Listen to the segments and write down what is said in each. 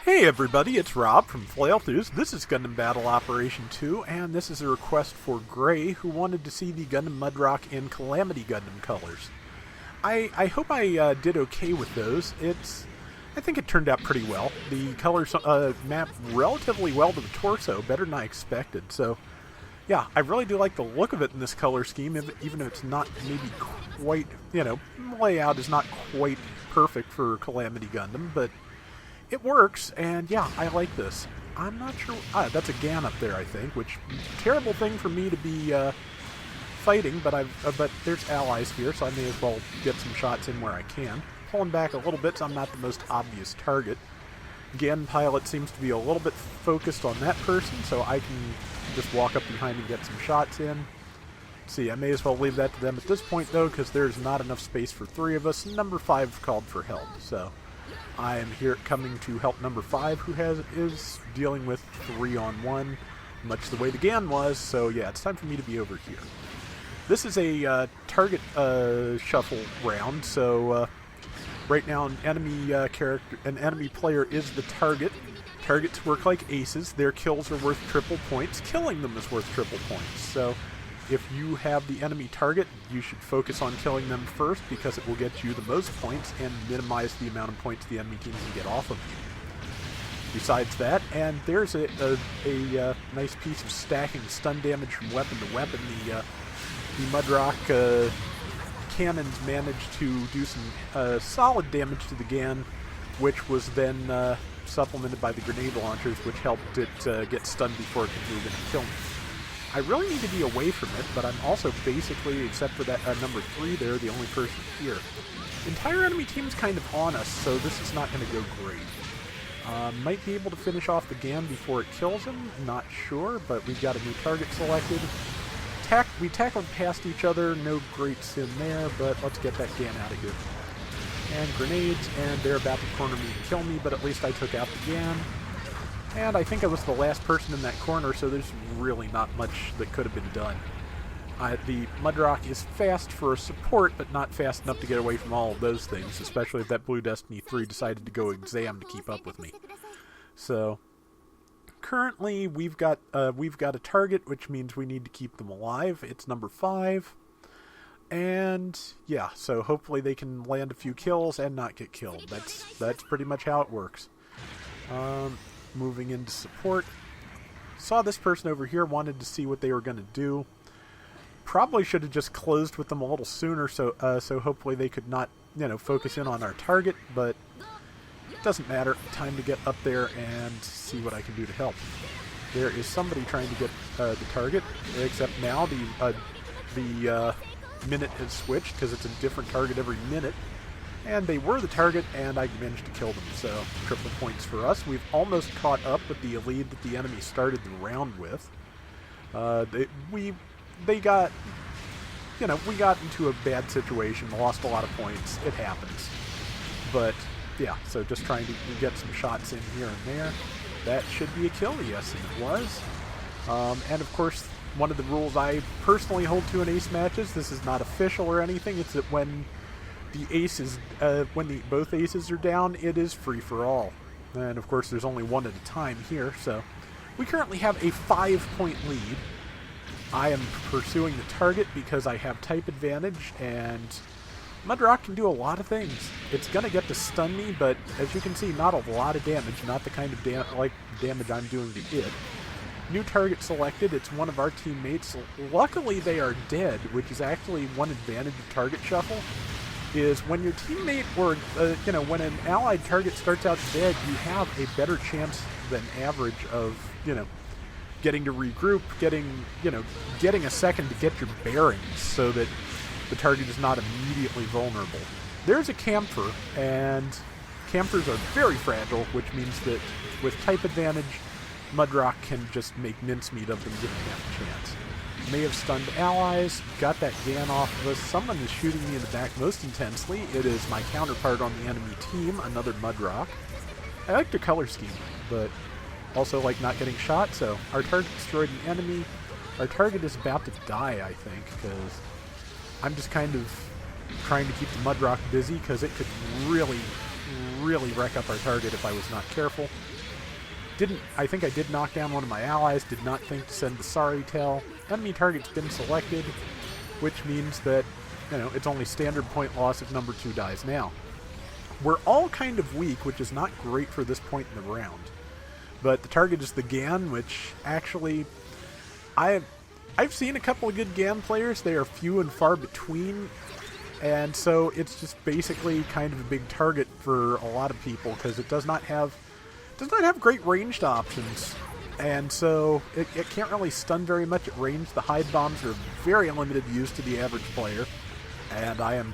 Hey everybody, it's Rob from Flailthroughs. This is Gundam Battle Operation 2, and this is a request for Gray, who wanted to see the Gundam Mudrock in Calamity Gundam colors. I hope I did okay with those. I think it turned out pretty well. The colors map relatively well to the torso, better than I expected. So, yeah, I really do like the look of it in this color scheme, even if it's not maybe quite, layout is not quite perfect for Calamity Gundam, but it works, and yeah, I like this. I'm not sure... that's a GAN up there, I think, which... terrible thing for me to be fighting, but but there's allies here, so I may as well get some shots in where I can. Pulling back a little bit so I'm not the most obvious target. GAN pilot seems to be a little bit focused on that person, so I can just walk up behind and get some shots in. See, I may as well leave that to them at this point, though, because there's not enough space for three of us. Number 5 called for help, so... I am here coming to help number 5, who is dealing with 3-on-1, much the way the GAN was, so yeah, it's time for me to be over here. This is a target shuffle round, so right now an enemy player is the target. Targets work like aces. Their kills are worth triple points. Killing them is worth triple points, so if you have the enemy target, you should focus on killing them first because it will get you the most points and minimize the amount of points the enemy team can get off of you. Besides that, and there's a nice piece of stacking stun damage from weapon to weapon. The Mudrock cannons managed to do some solid damage to the GAN, which was then supplemented by the grenade launchers, which helped it get stunned before it could move in and kill me. I really need to be away from it, but I'm also basically, except for that number 3 there, the only person here. The entire enemy team's kind of on us, so this is not going to go great. Might be able to finish off the GAN before it kills him, not sure, but we've got a new target selected. We tackled past each other, no great sin there, but let's get that GAN out of here. And grenades, and they're about to corner me and kill me, but at least I took out the GAN. And I think I was the last person in that corner, so there's really not much that could have been done. The Mudrock is fast for a support, but not fast enough to get away from all of those things, especially if that Blue Destiny 3 decided to go exam to keep up with me. So, currently we've got a target, which means we need to keep them alive. It's number 5. And, yeah, so hopefully they can land a few kills and not get killed. That's pretty much how it works. Moving into support. Saw this person over here, wanted to see what they were going to do. Probably should have just closed with them a little sooner, so hopefully they could not, focus in on our target, but it doesn't matter. Time to get up there and see what I can do to help. There is somebody trying to get the target, except now the minute has switched because it's a different target every minute. And they were the target, and I managed to kill them, so triple points for us. We've almost caught up with the lead that the enemy started the round with. We got into a bad situation, lost a lot of points. It happens. But, yeah, so just trying to get some shots in here and there. That should be a kill, yes, and it was. And, of course, one of the rules I personally hold to in ace matches, this is not official or anything, it's that when the aces, both aces are down, it is free for all. And of course there's only one at a time here, so we currently have a 5-point lead. I am pursuing the target because I have type advantage, and Mudrock can do a lot of things. It's gonna get to stun me, but as you can see, not a lot of damage, not the kind of damage I'm doing to it. New target selected, it's one of our teammates. Luckily they are dead, which is actually one advantage of target shuffle. Is when your teammate or, when an allied target starts out dead, you have a better chance than average of, getting to regroup, getting a second to get your bearings so that the target is not immediately vulnerable. There's a camphor, and camphors are very fragile, which means that with type advantage, Mudrock can just make mincemeat of them, didn't have a chance. May have stunned allies, got that GAN off of us. Someone is shooting me in the back most intensely. It is my counterpart on the enemy team, another Mudrock. I like their color scheme, but also like not getting shot, so our target destroyed an enemy. Our target is about to die, I think, because I'm just kind of trying to keep the Mudrock busy, because it could really, really wreck up our target if I was not careful. I think I did knock down one of my allies, did not think to send the sorry tell. Enemy target's been selected, which means that, it's only standard point loss if number 2 dies now. We're all kind of weak, which is not great for this point in the round. But the target is the GAN, which actually, I've seen a couple of good GAN players. They are few and far between, and so it's just basically kind of a big target for a lot of people because it does not have great ranged options, and so it can't really stun very much at range. The hide bombs are very limited use to the average player, and I am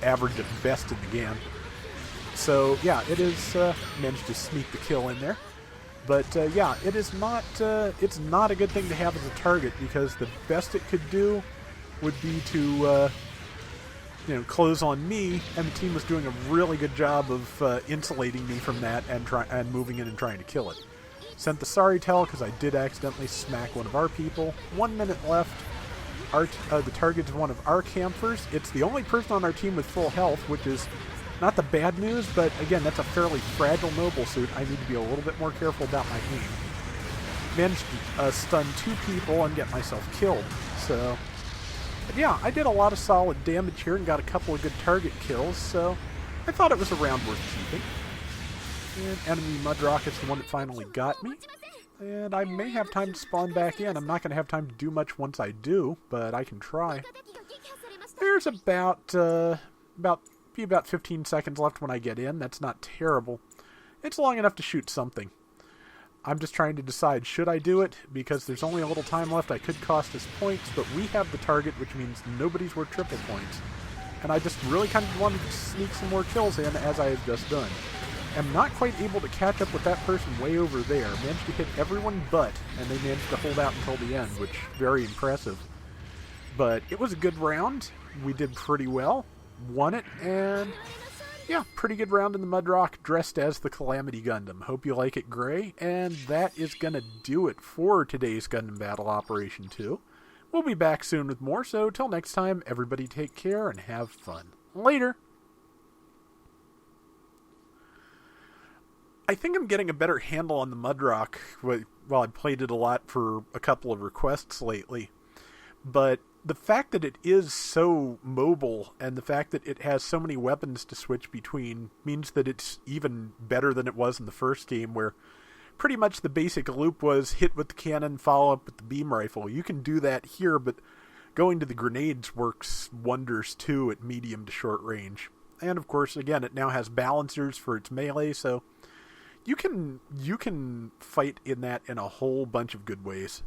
average at best in the GAN. So yeah, it is managed to sneak the kill in there. But yeah, it is not. It's not a good thing to have as a target because the best it could do would be to, close on me, and the team was doing a really good job of insulating me from that and moving in and trying to kill it. Sent the sorry tell because I did accidentally smack one of our people. 1 minute left. The target is one of our campers. It's the only person on our team with full health, which is not the bad news, but again, that's a fairly fragile mobile suit. I need to be a little bit more careful about my aim. Managed to stun 2 people and get myself killed. So, but yeah, I did a lot of solid damage here and got a couple of good target kills, so I thought it was a round worth keeping. And enemy Mudrock is the one that finally got me. And I may have time to spawn back in. I'm not going to have time to do much once I do, but I can try. There's about 15 seconds left when I get in. That's not terrible. It's long enough to shoot something. I'm just trying to decide, should I do it? Because there's only a little time left. I could cost us points, but we have the target, which means nobody's worth triple points. And I just really kind of wanted to sneak some more kills in, as I have just done. I'm not quite able to catch up with that person way over there. Managed to hit everyone but, and they managed to hold out until the end, which very impressive. But it was a good round. We did pretty well. Won it, and yeah, pretty good round in the Mudrock dressed as the Calamity Gundam. Hope you like it, Gray, and that is going to do it for today's Gundam Battle Operation 2. We'll be back soon with more, so till next time, everybody take care and have fun. Later! I think I'm getting a better handle on the Mudrock. Well, I played it a lot for a couple of requests lately, but the fact that it is so mobile and the fact that it has so many weapons to switch between means that it's even better than it was in the first game, where pretty much the basic loop was hit with the cannon, follow up with the beam rifle. You can do that here, but going to the grenades works wonders too at medium to short range. And of course, again, it now has balancers for its melee, so you can fight in that in a whole bunch of good ways.